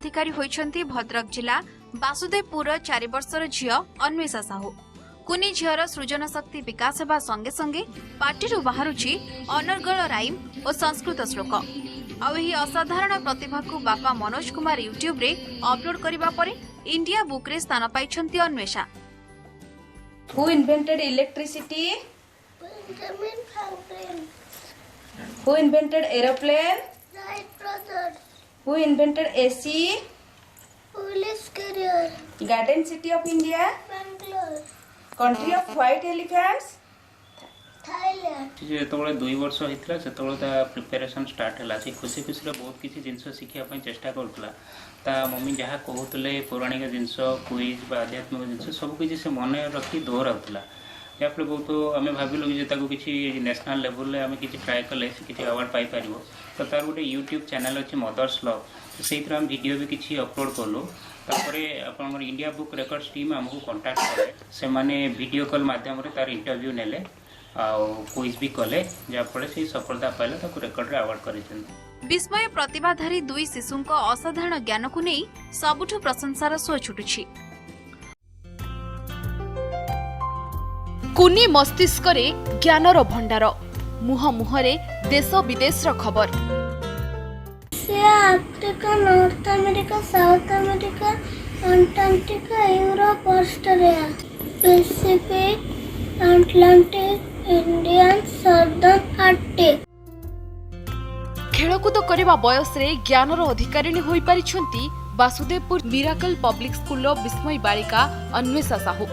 अधिकारी होइछन्ति भद्रक जिला बासुदेवपुर 4 वर्षर झियो अन्वेषा साहू। कुनी झियर सृजन शक्ति विकास हेबा संगे संगे पार्टीरु बाहरुछि अनर्गल राइम और संस्कृत श्लोक। आउ एही असाधारण प्रतिभा को बापा मनोज कुमार यूट्यूब रे अपलोड करिबा परे इंडिया बुक रे स्थान पाइछन्ति Anvesha. Who invented electricity? Benjamin Franklin. Who invented aeroplane? Wright brothers. Who invented AC? Police career. Garden city of India? Bangalore. Country of white elephants? Thailand. जो 2 वर्ष होता से प्रिपेरेसन स्टार्ट है खुशी खुशी बहुत किसी जिनस शिखापी चेष्टा करूला मम्मी जहाँ कहते पौराणिक जिनस क्विज आध्यात्मिक जिनस सबकि से मन रखी दोहराऊला याफले बहुत आम भाविलु कि किसी नेशनल लेवल आम कि ट्राए कले किसी अवार्ड पाइपर तो तार गोटे यूट्यूब चैनल अच्छी मदर्स लव से आम वीडियो भी किसी अपलोड कलु आप इंडिया बुक रेकर्ड्स टीम आमको कंटाक्ट कले से माने वीडियो कॉल माध्यम तार इंटरव्यू नेले क्विज भी कले जहाँफल से सफलता पाइले रेकर्ड रे अवार्ड कर विस्मय प्रतिभाधारी 2 शिशुंक असाधारण ज्ञान को नहीं सबुठु प्रशंसार सुଅ छुटुछि। कुनी मस्तिष्क रे ज्ञानर भंडार मुह मुहरे देश विदेश खबर Asia, Africa, north America, south America, Antarctica, Europe, Australia, Pacific, Atlantic, Indian, southern Arctic. खेलकूद करने बयस रे ज्ञानर अधिकारिणी होई परिछंती वासुदेवपुर मिराकल पब्लिक स्कूल विस्मय बालिका अन्वेषा साहू।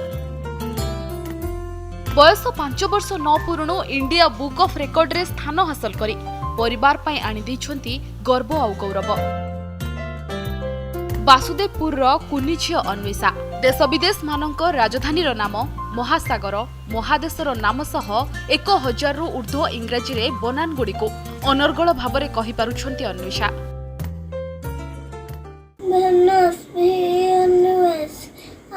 बयस 5 वर्ष न पूर्ण इंडिया बुक ऑफ रेकॉर्ड रे स्थान हासिल करी परिवार पई आनी दैछंती गर्व और गौरव। वासुदेवपुर कुनी झियो अन्वेषा देश विदेश मानक राजधानी नाम महासागर महादेशर नाम सह 1000 रु ऊर्ध्व इंग्राजी रे बनान गुड़ी को अनर्गल भाव कहि पारुछंती Anwesha. Venus Venus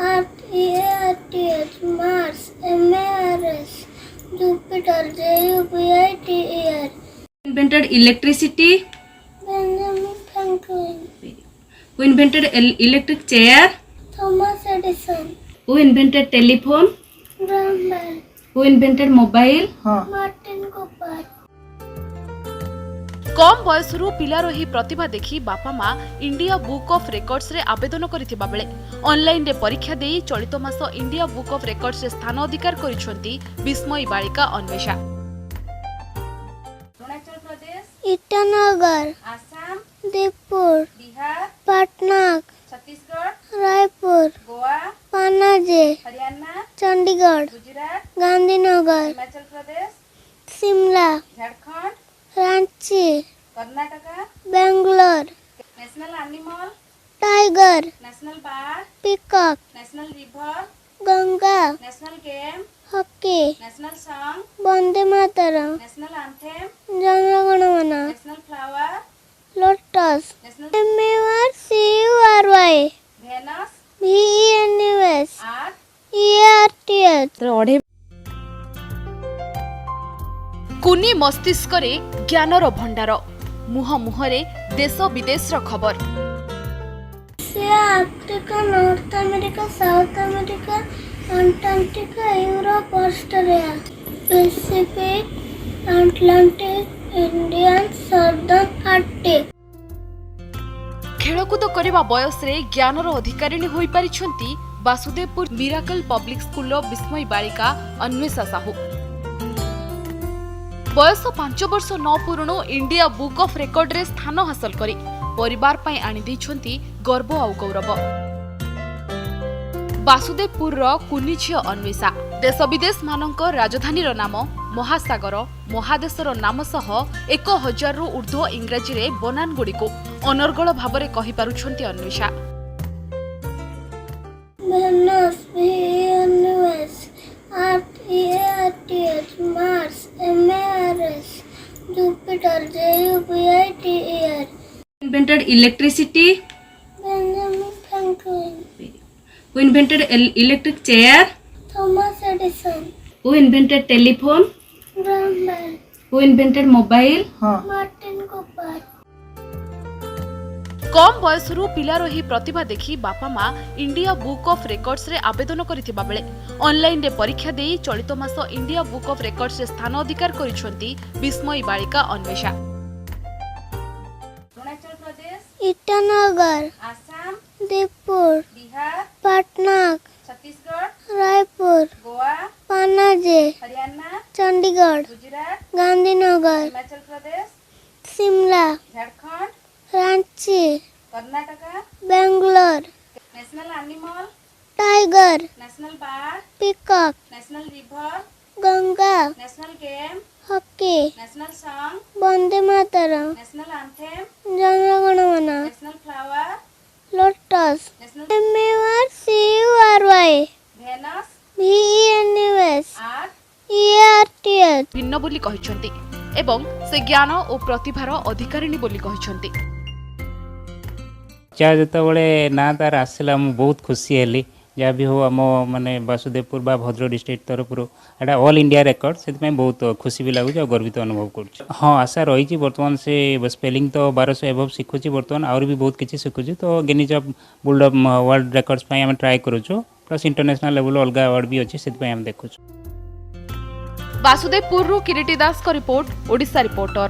earth EARTH Mars MARS Jupiter JUPITER। Invented electricity? Benjamin Franklin. Who invented electric chair? Thomas Edison. Who invented telephone? Graham Bell. Who invented mobile? Martin Cooper. कम बयसरू पिलार ही प्रतिभा देखि बापा माँ इंडिया बुक ऑफ रेकॉर्ड्स रे आवेदन करथिबा बेले online रे परीक्षा देई चलित मास इंडिया बुक ऑफ रेकॉर्ड्स रे स्थान अधिकार करिसंती विस्मय बालिका Anwesha. Arunachal Pradesh, Itanagar, Assam, Dispur, Bihar, Patna, Chhattisgarh, Raipur, Goa, Panaji, Haryana, Chandigarh, Gujarat, Gandhinagar, Himachal Pradesh, Shimla, Jharkhand, Ranchi, Karnataka, Bangalore, national animal, tiger, national bird, peacock, national river, Ganga, national game, hockey, national song, Vande Mataram, national anthem, Jana Gana Mana, national flower, lotus, national MARCURY, Venus, VENUS, earth, EARTH। कुनी मस्तिष्क रे ज्ञानर भंडार मुह मुहरे देश विदेश खबर Asia, Africa, north America, south America, Antarctica, Europe, Australia, Pacific, Atlantic, Indian, southern Arctic. खेलकूद करने बयस रे ज्ञानर अधिकारिणी होई परिछंती वासुदेवपुर मिराकल पब्लिक स्कूल विस्मय बालिका अन्वेषा साहू। बयस 5 वर्ष न पूर्ण इंडिया बुक ऑफ रेकॉर्ड रे स्थान हासिल करी परिवार पई आनी दैछंती गर्व आ गौरव। बासुदेवपुर कुनी झियो अन्वेषा देश विदेश मानक राजधानी नाम महासागर महादेशर नाम सह 1000 रु ऊर्ध्व इंग्राजी रे बनान गुडी को अनर्गल भावरे कहि पारुछंती Anvesha. Venus, Venus, Earth, Earth, Mars, Mars, Jupiter, Jupiter. Invented electricity. Benjamin Franklin, Who invented electric chair? Thomas Edison, Who invented telephone? Graham Bell, Who invented mobile? Martin Cooper. कम बयसरू पिलार ही प्रतिभा देखि बापा माँ इंडिया बुक ऑफ रेकॉर्ड्स रे आवेदन करिथिबा बेले online रे परीक्षा देई चलित मास इंडिया बुक ऑफ रेकॉर्ड्स रे स्थान अधिकार करिसंती विस्मयी बालिका Anvesha. Arunachal Pradesh, Itanagar, Assam, Dipur, Bihar, Patna, Chhattisgarh, Raipur, Goa, Panaji, Haryana, Chandigarh, Gujarat, Gandhinagar, Himachal Pradesh, Simla, Jharkhand, Ranchi, Karnataka, Bangalore, National Animal, Tiger, National Bird, Peacock, National River, Ganga, National Game, Hockey, National Song, Bande Mataram, National Anthem, Jana Gana Mana, National Flower, Lotus, National MARCURY, Venus, VENUS, Earth, ERTH. भिन्न बोली कहिसंती एवं से ज्ञान और प्रतिभार अधिकारिणी बोली कहिसंती। ଯେତେବେଳେ ନା ତାର ଆସିଲା ମୁଁ ବହୁତ ଖୁସି ହେଲି। ଯାହା ବି ହଉ ଆମ ମାନେ ବାସୁଦେବପୁର ବା ଭଦ୍ରକ ଡିଷ୍ଟ୍ରିକ୍ଟ ତରଫରୁ ଏଇଟା ଅଲ୍ ଇଣ୍ଡିଆ ରେକର୍ଡ, ସେଥିପାଇଁ ବହୁତ ଖୁସି ବି ଲାଗୁଛି ଆଉ ଗର୍ବିତ ଅନୁଭବ କରୁଛି। ହଁ ଆଶା ରହିଛି, ବର୍ତ୍ତମାନ ସେ ସ୍ପେଲିଂ ତ 1200 ଏଭବ ଶିଖୁଛି, ବର୍ତ୍ତମାନ ଆହୁରି ବି ବହୁତ କିଛି ଶିଖୁଛି। ତ ଗିନିଜ୍ ଅଫ୍ ବୁଲ୍ଡ ୱାର୍ଲଡ ରେକର୍ଡସ୍ ପାଇଁ ଆମେ ଟ୍ରାଏ କରୁଛୁ, ପ୍ଲସ୍ ଇଣ୍ଟରନ୍ୟାସନାଲ ଲେଭେଲ ଅଲଗା ଆୱାର୍ଡ ବି ଅଛି, ସେଥିପାଇଁ ଆମେ ଦେଖୁଛୁ। बासुदेवपुर किरीटी दास का report, Odisha reporter.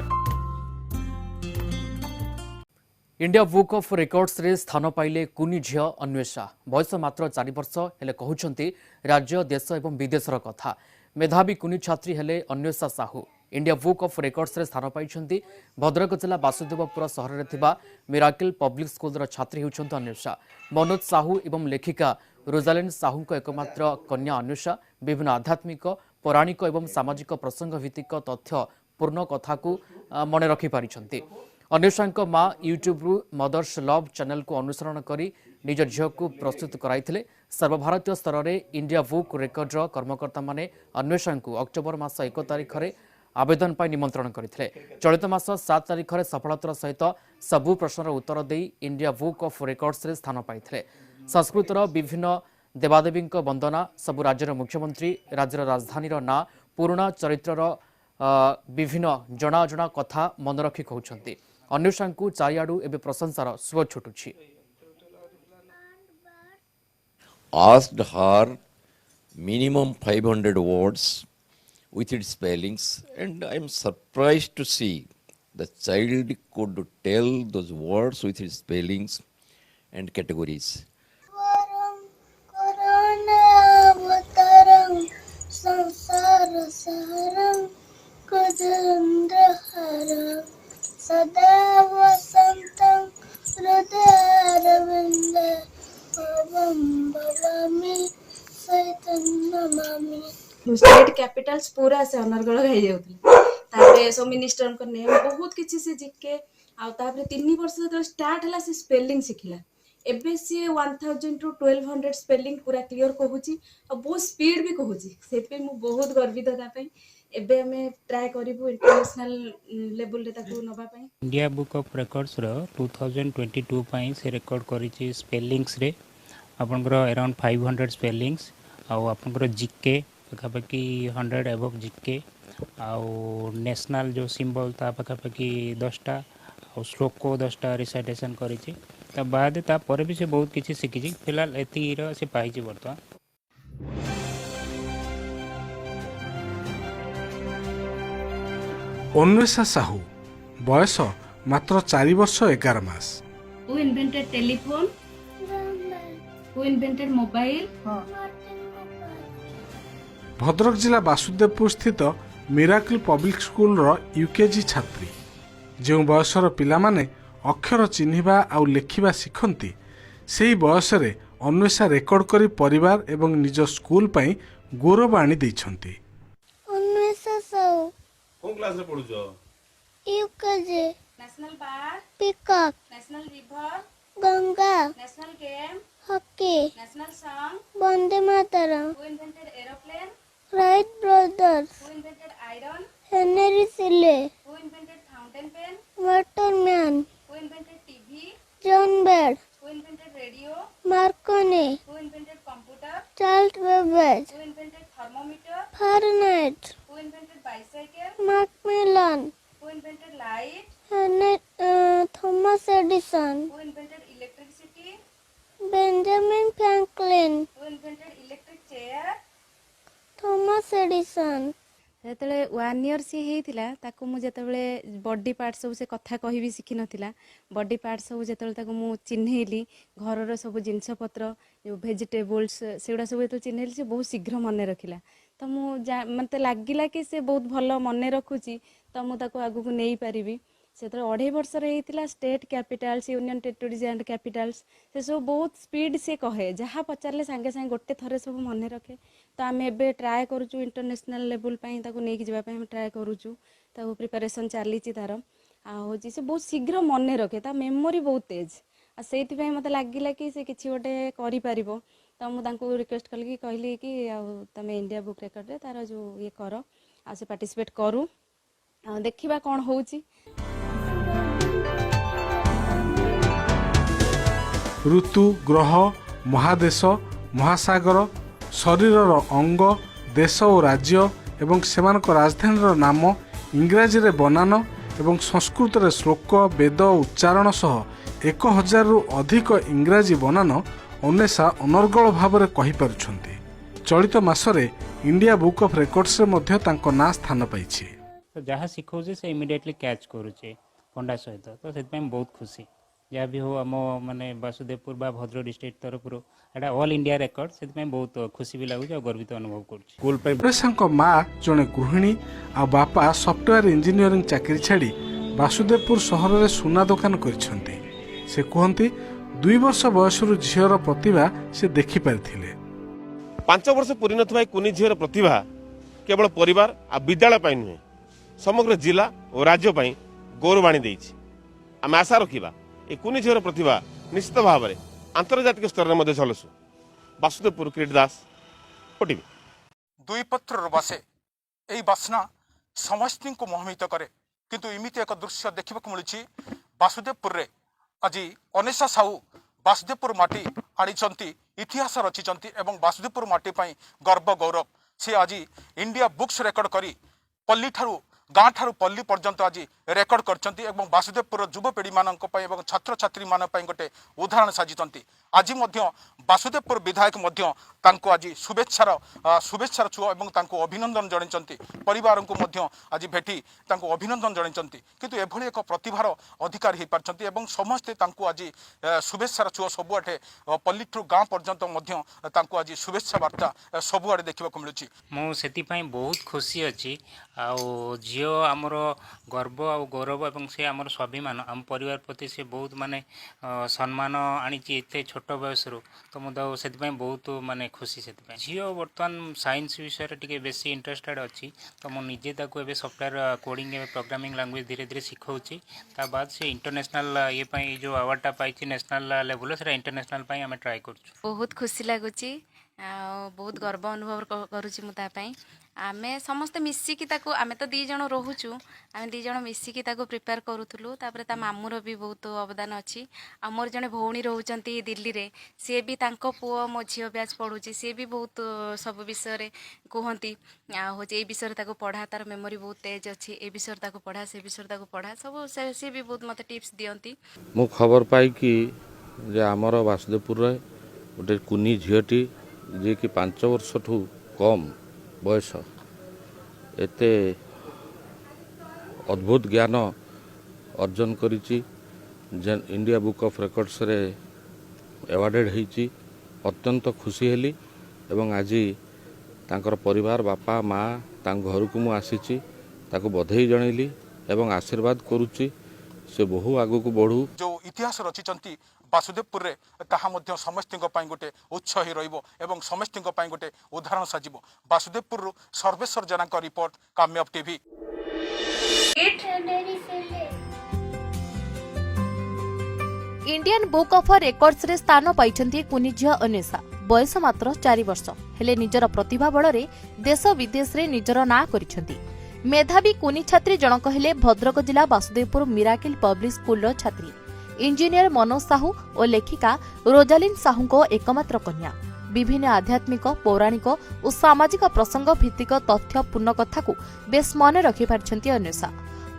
India book of records रे स्थान पाइले कुनी झियो अन्वेषा। बयस मात्र 4 वर्ष हेले कहउछंती राज्य देश एवं विदेशर कथा। मेधावी कुनी छात्री हेले Anvesha Sahu. India book of records रे स्थान पाइछंती भद्रक जिला बासुदेवपुर सहर रे थिबा मिराकल पब्लिक स्कूल रो छात्री हेउछंती अन्वेषा। मनोज साहू एवं लेखिका रोजालिन साहू को एकमात्र कन्या अन्वेषा विभिन्न आध्यात्मिक पौराणिक एवं सामाजिक प्रसंग भित्तिक तथ्य पूर्ण कथा को मन रखि पारिछंती। अन्वेषा माँ यूट्यूब रु मदर्स लव चैनल को अनुसरण करी निज झील को प्रस्तुत कराइथिले। सर्वभारतीय स्तर में इंडिया बुक रेकर्ड कर्मकर्ता माने अन्वेषा को अक्टोबर मास 1 तारिख में आवेदन पर निमंत्रण करथिले। चलित मास 7 तारिख में सफलतार सहित सबु प्रश्नर उत्तर दे इंडिया बुक ऑफ रेकर्ड्स रे स्थान पाइथिले। संस्कृतर विभिन्न देवादेवी वंदना, सबु राज्यर मुख्यमंत्री, राज्यर राजधानी ना, पुराणा चरित्रर विभिन्न जना जना कथा मन रखी कहउछंती। अन्वेषा को चारियाडू एबे प्रशंसार सुर छुटुछि। Asked her minimum 500 words with its spellings, and I am surprised to see the child could tell those words with its spellings and categories. Varam Karanavataram Sansara Saharam Kujandraharam Sada Vasantam Hridayaravinda Bhavam Bhavami Saitannamami. State Capitals पूरा से अनर्गल हो जाउथि। तारे सो minister को name बहुत किछि से जिके आ तारे 3 वर्ष जब स्टार्ट हला से स्पेलिंग सिखिला। एबे से 1000 टू 1200 स्पेलिंग पूरा क्लियर कहूची और बहुत स्पीड भी कहूची। सेते मु बहुत गर्वित ता पई। एबे हमें ट्राई करिबु इंटरनेशनल लेवल रे ताको नबा पई। इंडिया बुक ऑफ रेकॉर्ड्स रो 2022 पई से रेकॉर्ड करिछि स्पेलिंग्स रे आपनकर अराउंड 500 स्पेलिंग्स आ आपनकर जीके पाखापाखि 100 एबव जीके आउ नेशनल जो सिंबल ता पाखापाखि 10टा और श्लोक को 10टा रिसाइटेशन करिछि। ता बाद ता परे भी से बहुत किछि सिखिछि। फिलहाल एति रो से पाइछि वर्तमान। अन्वेषा साहू बयस मात्र 4 वर्ष 11 मास। Who invented telephone? Graham Bell, Who invented mobile? Martin Cooper. Bhadrak जिला बासुदेवपुर स्थित मिराकल पब्लिक स्कूल यूकेजी छात्री जो बयसर पिलामाने अक्षर चिन्हिबा आउ लेखिबा शिखंती सेही बयसरे अन्वेषा रेकर्ड करी परिवार एवं निज स्कूल पई गौरव आनी दैछंती। अन्वेषा साहू कोन क्लास रे पढुछो? UKG national bird, peacock national river, Ganga national game, hockey national song, Vande Mataram who invented aeroplane, Wright brothers who invented iron, Henry Seeley who invented fountain pen, Waterman who invented TV, John Baird who invented radio, Marconi who invented computer, Charles Babbage who invented thermometer, Fahrenheit who invented bicycle, Macmillan who invented light, Thomas Edison who invented electricity, Benjamin Franklin who invented electric chair. Thomas Edison ଯେତେବେଳେ 1 year ସିଏ ହେଇଥିଲା ତାକୁ ମୁଁ ଯେତେବେଳେ body part ସବୁ ସେ କଥା କହିବି ଶିଖିନଥିଲା ବଡି ପାର୍ଟ ସବୁ ଯେତେବେଳେ ତାକୁ ମୁଁ ଚିହ୍ନେଇଲି ଘରର ସବୁ ଜିନିଷପତ୍ର ଯେଉଁ ଭେଜିଟେବୁଲ୍ସ ସେଗୁଡ଼ା ସବୁ ଯେତେବେଳେ ଚିହ୍ନେଇଲି ସେ ବହୁତ ଶୀଘ୍ର ମନେ ରଖିଲା ତ ମୁଁ ମୋତେ ଲାଗିଲା କି ସେ ବହୁତ ଭଲ ମନେ ରଖୁଛି ତ ମୁଁ ତାକୁ ଆଗକୁ ନେଇପାରିବି ସେତେବେଳେ 2.5 ବର୍ଷର ହେଇଥିଲା state Capitals union territories and Capitals ସେ ସବୁ ବହୁତ ସ୍ପିଡ୍ ସେ କହେ ଯାହା ପଚାରିଲେ ସାଙ୍ଗେ ସାଙ୍ଗେ ଗୋଟେ ଥରେ ସବୁ ମନେ ରଖେ ତ ଆମେ ଏବେ ଟ୍ରାଏ କରୁଛୁ ଇଣ୍ଟରନ୍ୟାସନାଲ୍ ଲେବୁଲ୍ ପାଇଁ ତାକୁ ନେଇକି ଯିବା ପାଇଁ ଆମେ ଟ୍ରାଏ କରୁଛୁ ତାକୁ ପ୍ରିପାରେସନ୍ ଚାଲିଛି ତାର ଆଉ ହେଉଛି ସେ ବହୁତ ଶୀଘ୍ର ମନେ ରଖେ ତା ମେମୋରି ବହୁତ ତେଜ ଆଉ ସେଇଥିପାଇଁ ମୋତେ ଲାଗିଲା କି ସେ କିଛି ଗୋଟେ କରିପାରିବ ତ ମୁଁ ତାଙ୍କୁ ରିକ୍ୱେଷ୍ଟ କଲି କି କହିଲି କି ଆଉ ତମେ ଇଣ୍ଡିଆ ବୁକ୍ ରେକର୍ଡ଼ରେ ତାର ଯେଉଁ ଇଏ କର ଆଉ ସେ ପାର୍ଟିସିପେଟ୍ କରୁ ଆଉ ଦେଖିବା କ'ଣ ହେଉଛି। ऋतु ग्रह महादेश महासागर शरीरर अंग देश और राज्य एवं सेमानक राजधानी नाम इंग्राजी रे बनान एवं संस्कृत रे श्लोक वेद उच्चारण सह 1000 रु अधिक इंग्राजी बनान अन्वेषा अनर्गल भाव में कहीपरुछंती। चलित मासरे इंडिया बुक ऑफ रेकॉर्ड्स रे मध्य तांको ना स्थान पाइछि। तो जहाँ शिखाऊे से इमिडिएटली कैच करुचे पंडा सहित तो से बहुत खुशी जहाँ भी हो आम माने वासुदेवपुर बा भद्रक डिस्ट्रिक्ट तरफ एटा ऑल इंडिया रेकर्ड से बहुत खुशी भी लगुच और गर्वित अनुभव कर माँ जड़े गृहिणी आ बापा सॉफ्टवेयर इंजीनियरिंग चाकरी छाड़ी वासुदेवपुर सहर में सुना दुकान करछंती। से कहती 2 वर्ष बयसर झीर प्रतिभा से देखि पारिथिले। 5 वर्ष पूरी नथिबा कुनी झीर प्रतिभा केवल परिवार आ विद्यालय पाई नुहे समग्र जिला और राज्य पाई गौरवाणी देछि। आम आशा रखिबा ए कुनी झीर प्रतिभा निश्चित भाव में आंतर्जातिक स्तर में चलसु। वासुदेवपुर किरीट दास ओटीवी। दुई पत्र बासे यही बासना समस्त को मोहित करे किंतु इमिति एक दृश्य देखा मिली वासुदेवपुर रे आज अन्वेषा साहू वासुदेवपुर माटी आनी इतिहास रचिंट एवं वासुदेवपुर माटी गर्व गौरव सी आज इंडिया बुक्स रेकर्ड करी पल्ली ठारू गाँ ठारू पल्ली पर्यंत आज रेकर्ड करछंती एवं वासुदेवपुर युवपीढ़ी मानक पई एवं छात्र छात्री मान पई गोटे उदाहरण साजिचंती। आज मध्य वासुदेवपुर विधायक मध्य तांको आज शुभेच्छार छुआ एवं तांको अभिनंदन जणाइचंती। परिवार को मध्य आज भेटी तांको अभिनंदन जणाइचंती किंतु एभली एक प्रतिभार अधिकारी हो पारछंती एवं समस्ते तांको आज शुभेच्छार छुआ सबुआठे पल्ली ठारू गाँ पर्यंत मध्य तांको आज शुभेच्छा वार्ता सबुआडे देखा मिलुछि। मु सेति बहुत खुशी अच्छी आउ झील आमर गर्व आ गौरव एवं से आमर स्वाभिमान आम परिवार प्रति से बहुत माने सम्मान आनी एत छोट बयस तो मुझे बहुत माने खुशी से झील बर्तमान साइंस विषय टे बेसी इंटरेस्टेड अच्छी तो मुझे एवं सॉफ्टवेयर कोडिंग प्रोग्रामिंग लैंग्वेज धीरे धीरे शिखाऊँगी ता बाद से इंटरनेशनल ये जो अवार्डटा पाई नेशनल लेवल से इंटरनेशनल आम ट्राए कर बहुत खुशी लगुच बहुत गर्व अनुभव करुँची मुझे आमे समस्ते मिसिकी ताकू आमे तो 2 जण रोहुचु आमे 2 जण मिसिकी ताकू प्रिपेयर करूथुलु तापरे ता मामूर भी बहुत अवदान अच्छी आ मोर जने भौणी रोहुचंती दिल्ली रे से भी तांको पुओ मो झियो ब्याच पढुची से भी बहुत सब विषय रे कहंती आ हो जे विषय रे ताकू पढा तार मेमोरी बहुत तेज अच्छी ए विषय ताकू पढा से विषय ताकू पढा सब से भी बहुत मते टिप्स दियंती। मु खबर पाई कि जे हमर वासुदेवपुर रे गोटे कुनी झियोटी जे कि 5 वर्ष ठू कम बयस एते अद्भुत ज्ञान अर्जन करिछि इंडिया बुक ऑफ रेकॉर्ड्स रे अवार्डेड होइछि। अत्यंत खुशी हेली एवं आज तांकर परिवार बापा माँ ତାଙ୍କ ଘରକୁ ମୁଁ ଆସିଛି, ତାକୁ ବଧେଇ ଜଣେଇଲି ଏବଂ ଆଶୀର୍ବାଦ କରୁଛି ସେ ବହୁ ଆଗକୁ ବଢ଼ୁ। जो इतिहास रचिंट बासुदेवपुर रे ताहा मध्य समस्तिंक पई गोटे उत्स ही रहिबो एवं समस्तिंक पई गोटे उदाहरण साजिबो। बासुदेवपुर रु सर्वेश्वर जना का रिपोर्ट कामयाब TV. Indian book of records रे स्थान पाइछन्ती कुनी झियो अन्वेषा। बयस मात्र 4 वर्ष हेले निजर प्रतिभा बଳରେ देश विदेश रे निजर ना करिछन्ती। मेधावी कुनी छात्री जनक हेले भद्रक जिला बासुदेवपुर मिराकिल पब्लिक स्कूल छात्री इंजीनियर मनोज साहू और लेखिका रोजालिन साहू को एकमात्र कन्या। विभिन्न आध्यात्मिक पौराणिक और सामाजिक प्रसंग भित्तिक तथ्यपूर्ण कथा को बेस मन रखि पारछन्ती अन्वेषा।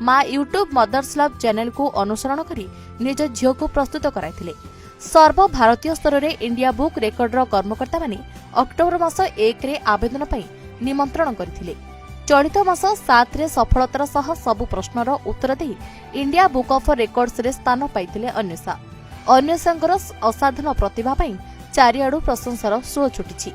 माँ यूट्यूब मदर्स लव चैनल को अनुसरण करी निज झियो को प्रस्तुत कराइथिले। सर्व भारतीय स्तर रे इंडिया बुक रेकर्ड रो कर्मकर्ता माने अक्टोबर मास 1 रे आवेदन पई निमंत्रण करथिले। चलित मास 7 रे सफलतार सह सबु प्रश्नर उत्तर दे इंडिया बुक ऑफ रेकॉर्ड्स रे स्थान पाइथिले अन्वेषा। अन्वेषांकर असाधारण प्रतिभा पई चारिआडु प्रशंसार सुओ छुटिछि।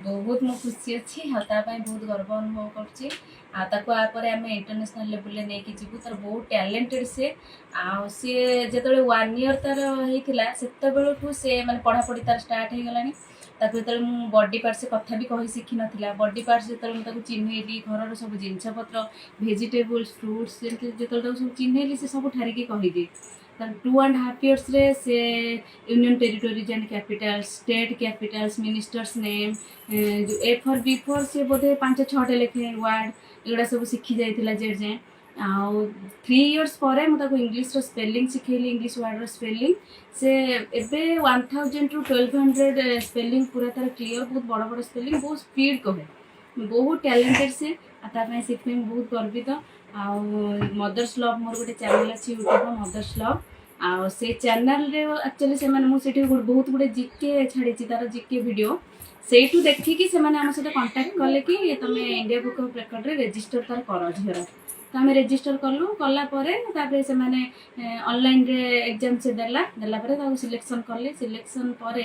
बहुत मु खुशी अच्छी बहुत गर्व अनुभव कर इंटरनेशनल लेवल ले नहीं जीवु तार बहुत टैलेंटेड से जो 1 ईयर तार होता से से माने पढ़ापढ़ी तार स्टार्ट हो गलानी। जो बॉडी पार्ट से कथा भी कही शिखी नाला बॉडी पार्ट जो चिन्हली घर सब जिनपतर भेजिटेबल्स फ्रुट्स जो सब चिन्हली से सब ठारिकी कहीदी। 2.5 years रे से union territories and Capitals state Capitals ministers name जो ए फॉर बी फॉर से बोधे 5-6 लेखे वर्ड एगुड़ा सब शिखी जाइतिला जेड जे आउ 3 years पर मुझे इंग्लिश रो स्पेलिंग शिखेली इंग्लिश वर्ड रो स्पेलिंग से एबे 1000 to 1200 स्पेलिंग पूरा तार क्लियर बहुत बड़ बड़ स्पेलिंग बहुत स्पीड कहे बहुत टैलेंटेड से बहुत गर्वित। आउ मदर्स लव मोर गोटे चैनल अच्छी यूट्यूब मदर्स लव आउ से चैनल रे एक्चुअली से माने मुझे बहुत गुड़े जिके छाड़ी तार जिके वीडियो से देखिकी से आम सहित कांटेक्ट कले कि तुम इंडिया बुक ऑफ रेकॉर्ड रे रजिस्टर तार कर झीर तो आम रजिस्टर कलु कलापर से ऑनलाइन रे एग्जाम से देला सिलेक्शन कले सिलेक्शन पर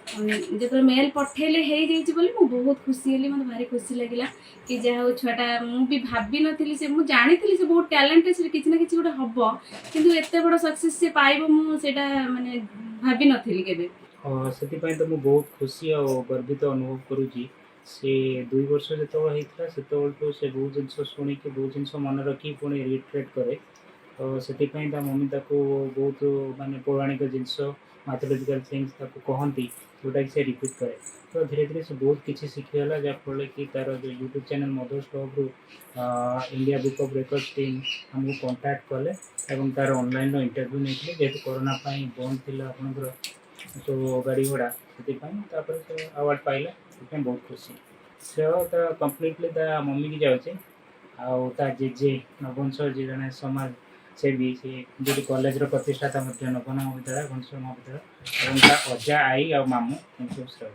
जो मेल पठेले हो बहुत खुशी हेली मतलब भारी खुशी लगे कि जहाँ छुआटा मुझे भाभी नी से मुझे जानी से बहुत टैलेंटेड से किसी ना कि गोटे हम कितु एत बड़ सक्सेस से पाइब मुझे माने भाभी नी केबे से तो मुझे बहुत खुशी और गर्वित अनुभव करुँची। से 2 वर्ष जो होता से बहुत जिन शुणिकी बहुत जिन मन रखी पुणी रिट्रेट करे तो से मम्मी बहुत माने पौराणिक जिनस मैथोलॉजिकल थिंग्स कहती जोटा कि से रिपीट करे तो धीरे धीरे से बहुत किसी शिखीगला जहाँफल कि तार जो यूट्यूब चैनल मदर्स लव रु India book of records team हमको कांटेक्ट कले और तार ऑनलाइन इंटरव्यू नहीं जेहतु कोरोना बंद थी आपंकर सब गाड़ी घोड़ा से अवार्ड पाइला बहुत खुशी से कम्प्लीटली मम्मी की जाऊे आ जेजे नवंश जी जड़े समाज सेवी सी जो कॉलेज प्रतिष्ठाता नवना महाविद्यालय घनश्याम महाविद्यालय और अजा आई आ मामू सब